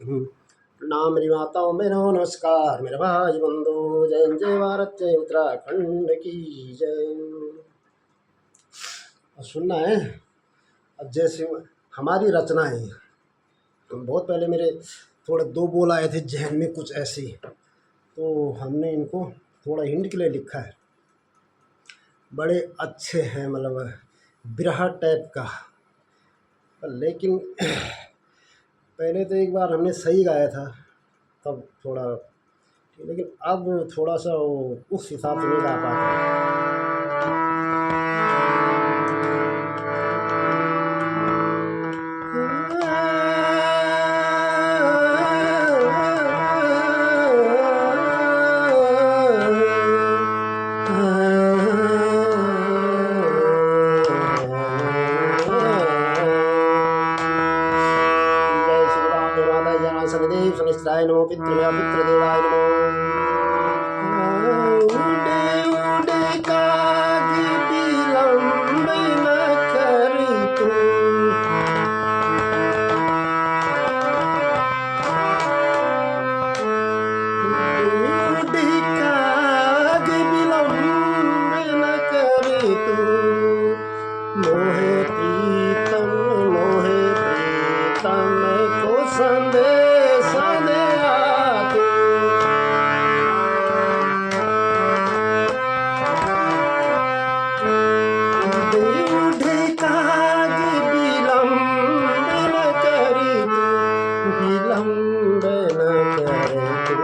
प्रणाम मेरी माताओं बहनों, नमस्कार मेरे भाई बंधु। जय जय भारत, जय उत्तराखंड की जय। और सुनना है, अब जैसे हमारी रचनाएं, बहुत पहले मेरे थोड़े दो बोल आए थे जहन में कुछ ऐसे, तो हमने इनको थोड़ा हिंट के लिए लिखा है। बड़े अच्छे हैं, मतलब बिरहा टाइप का, लेकिन पहले तो एक बार हमने सही गाया था तब थोड़ा, लेकिन अब थोड़ा सा वो उस हिसाब से नहीं गा पाते। जय श्री राम, जय माता जना सगदेव सुनिश्राय नमो, पितृभ्य पितृदेवाय नमो। उड़े उड़े काग विलंब न करी तू, उड़े काग विलंब न करी तू, मोहे प्रीतम को संदेश दे आ तू। उड़े काग विलंब न करी तू, विलंब न करे तू।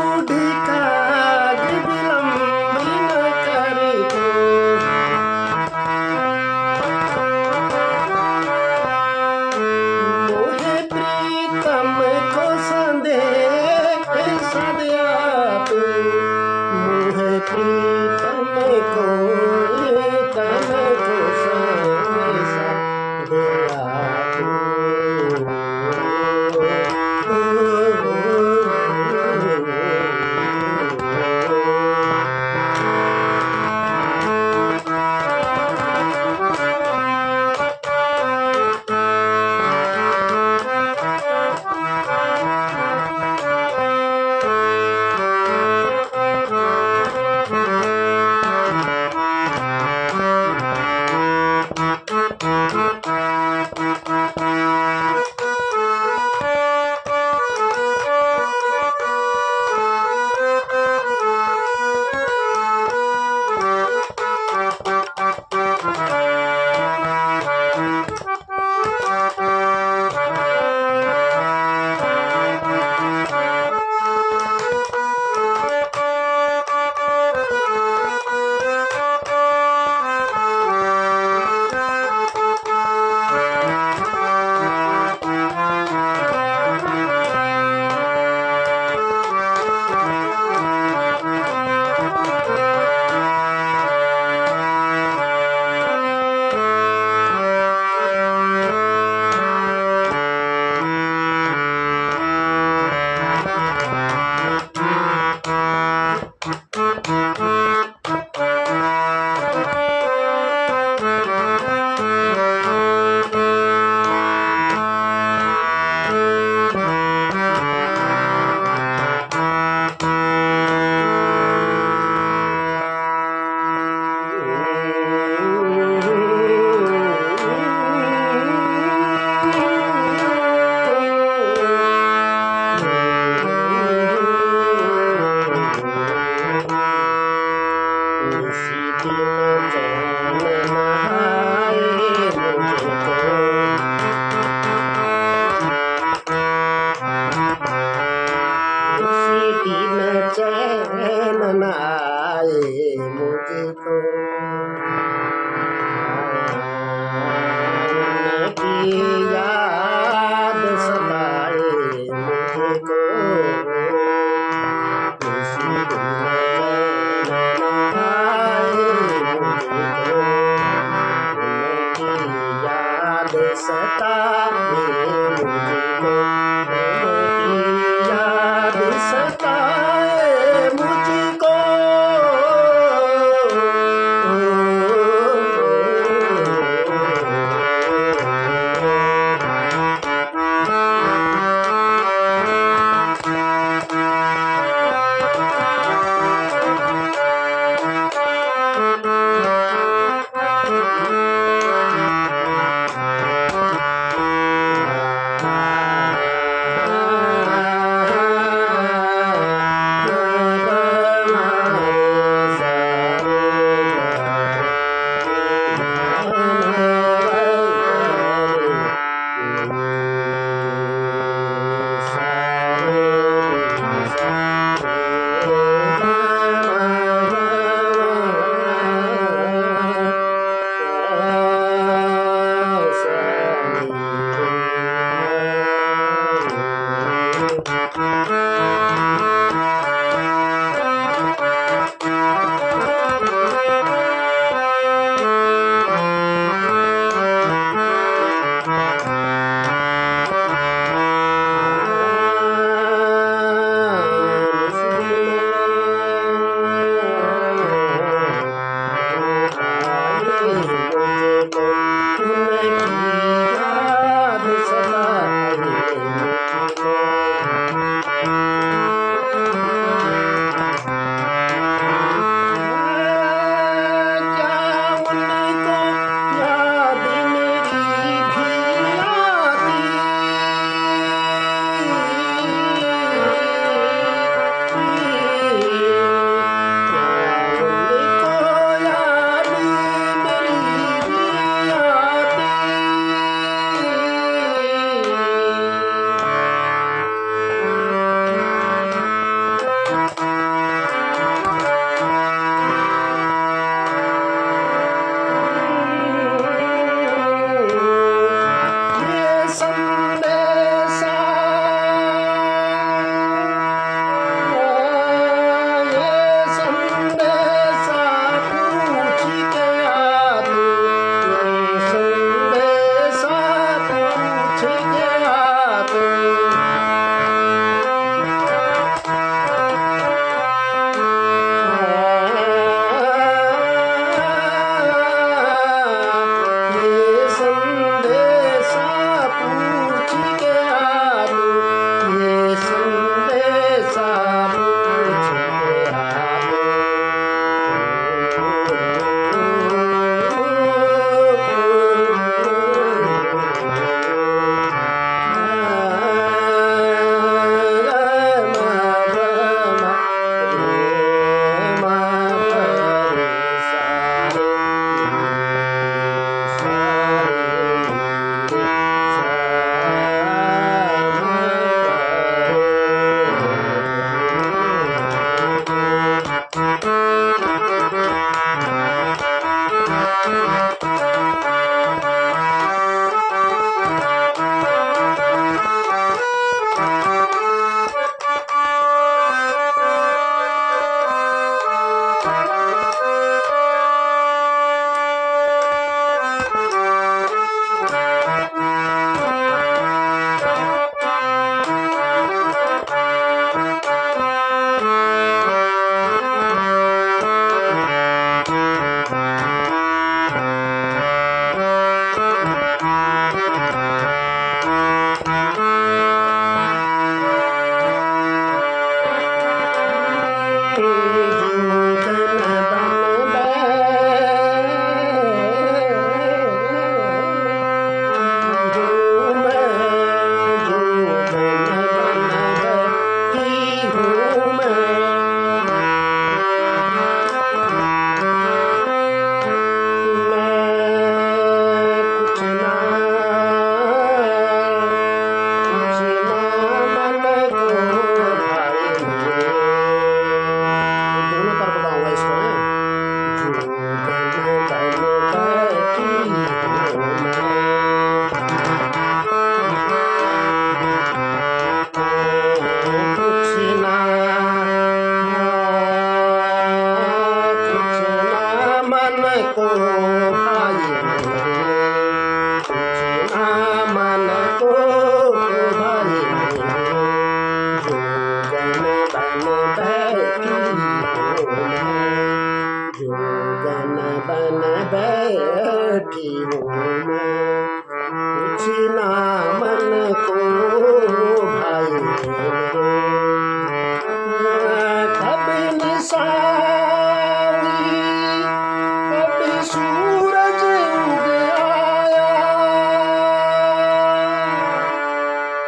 उड़े काग विलंब न करे तू, मोहे प्रीतम बैठी हूँ मैं, कुछ ना मन को भाई मेरे। कभी निशा हुई, कभी सूरज उग आया,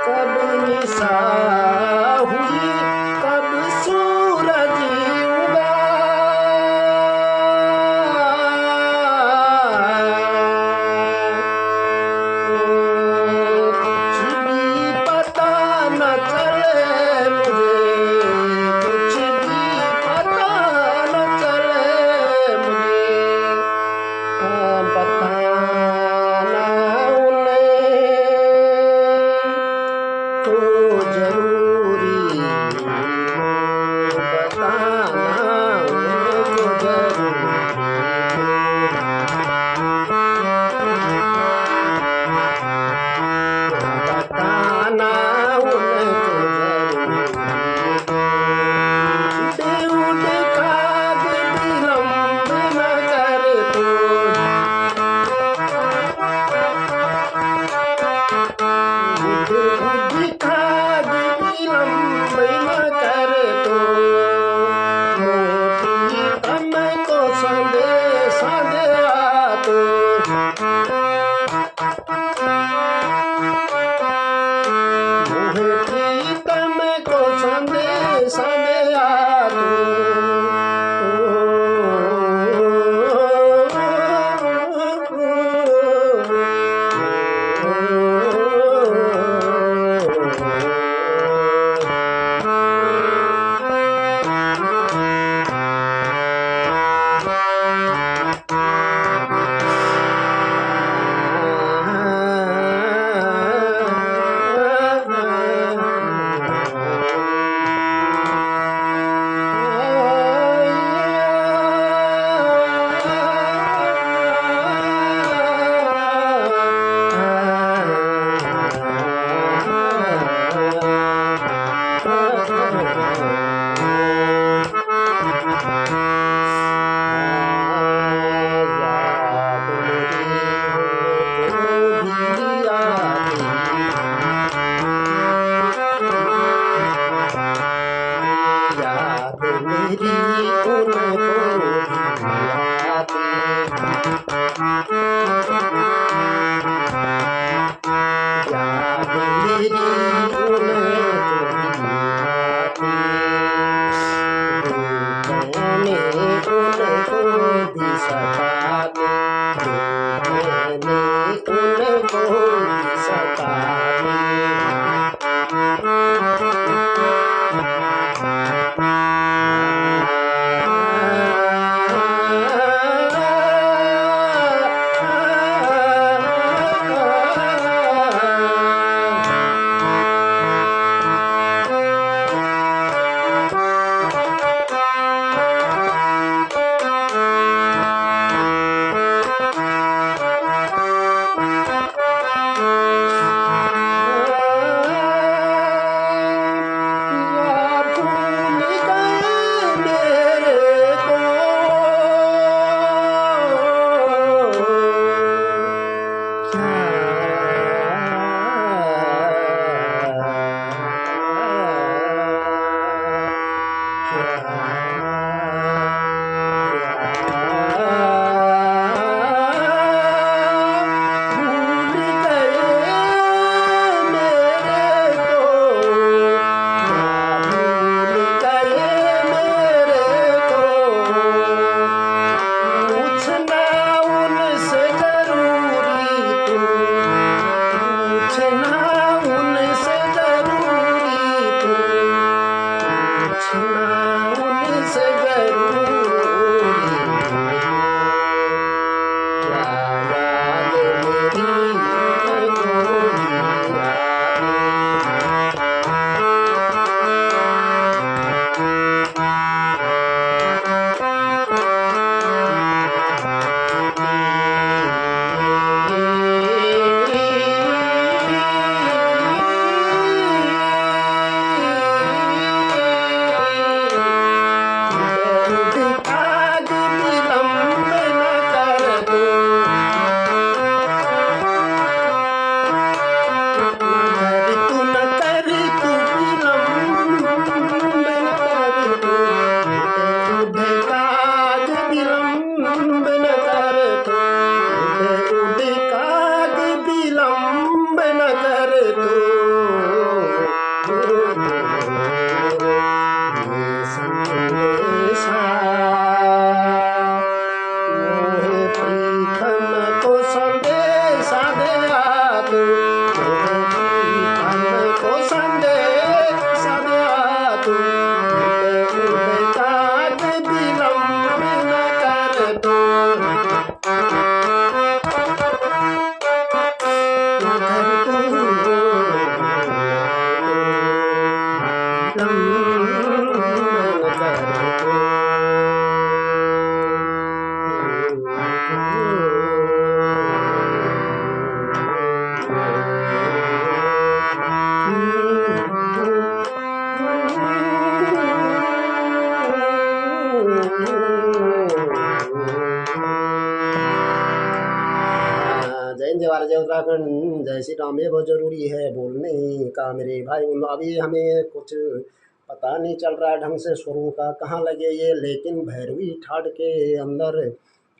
कभी निशा हुई, कब सूरज उगा। कुछ उनको जरूरी हो, बताना उनको जरूरी हो, बताना उनको जरूरी हो। उड़ उड़ खाद विलम्ब न करे तो खाद विलम्ब न करे तो प्रीतम को संदेश दया तो प्रीतम को संदेश दया मेरी उनको याद मेरी मैंने उनको भी सताते, मैंने उनको भी सताते। जय उत्तराखंड, जय श्री राम। ये बहुत ज़रूरी है बोलने का मेरे भाई। अभी हमें कुछ पता नहीं चल रहा है ढंग से स्वरों का कहाँ लगे ये, लेकिन भैरवी ठाट के अंदर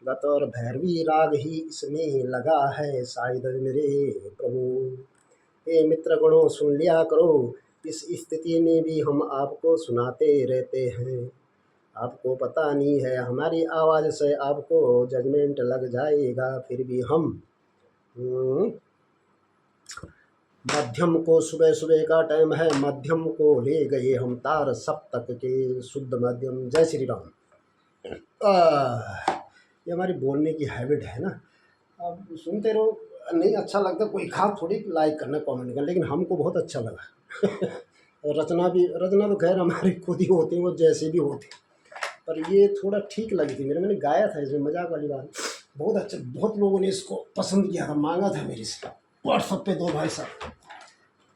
बतौर भैरवी राग ही इसमें लगा है शायद मेरे प्रभु। हे मित्र गणों सुन लिया करो, इस स्थिति में भी हम आपको सुनाते रहते हैं। आपको पता नहीं है हमारी आवाज़ से आपको जजमेंट लग जाएगा, फिर भी हम मध्यम को, सुबह सुबह का टाइम है, मध्यम को ले गए हम तार सप्तक के शुद्ध मध्यम। जय श्री राम। ये हमारी बोलने की हैबिट है ना। अब सुनते रहो, नहीं अच्छा लगता कोई खास थोड़ी लाइक करना कमेंट करना, लेकिन हमको बहुत अच्छा लगा। और रचना तो खैर हमारी खुद ही होती है, वो जैसे भी होती, पर ये थोड़ा ठीक लगी थी मैंने गाया था इसमें, मजाक वाली बात। बहुत अच्छा, बहुत लोगों ने इसको पसंद किया था, मांगा था मेरे से व्हाट्सएप पे। दो भाई साहब,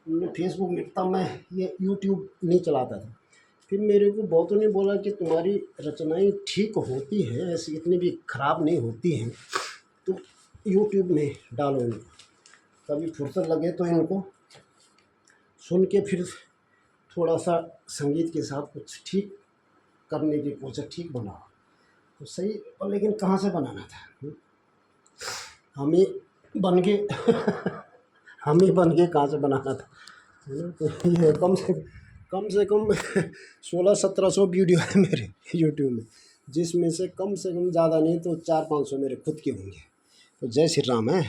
मैं फेसबुक में तब मैं ये यूट्यूब नहीं चलाता था, फिर मेरे को बहुतों ने बोला कि तुम्हारी रचनाएं ठीक होती हैं, ऐसी इतनी भी ख़राब नहीं होती हैं, तो यूट्यूब में डालो इनको, कभी फुर्सत लगे तो इनको सुन के फिर थोड़ा सा संगीत के साथ कुछ ठीक करने की कोशिश, ठीक बनाओ तो सही। लेकिन कहाँ से बनाना था, हम ही बन के हम ही बन के कहाँ से बनाना था, है ना। तो ये कम से कम 1600-1700 वीडियो है मेरे यूट्यूब में, जिसमें से कम ज़्यादा नहीं तो 400-500 मेरे खुद के होंगे। तो जय श्री राम है।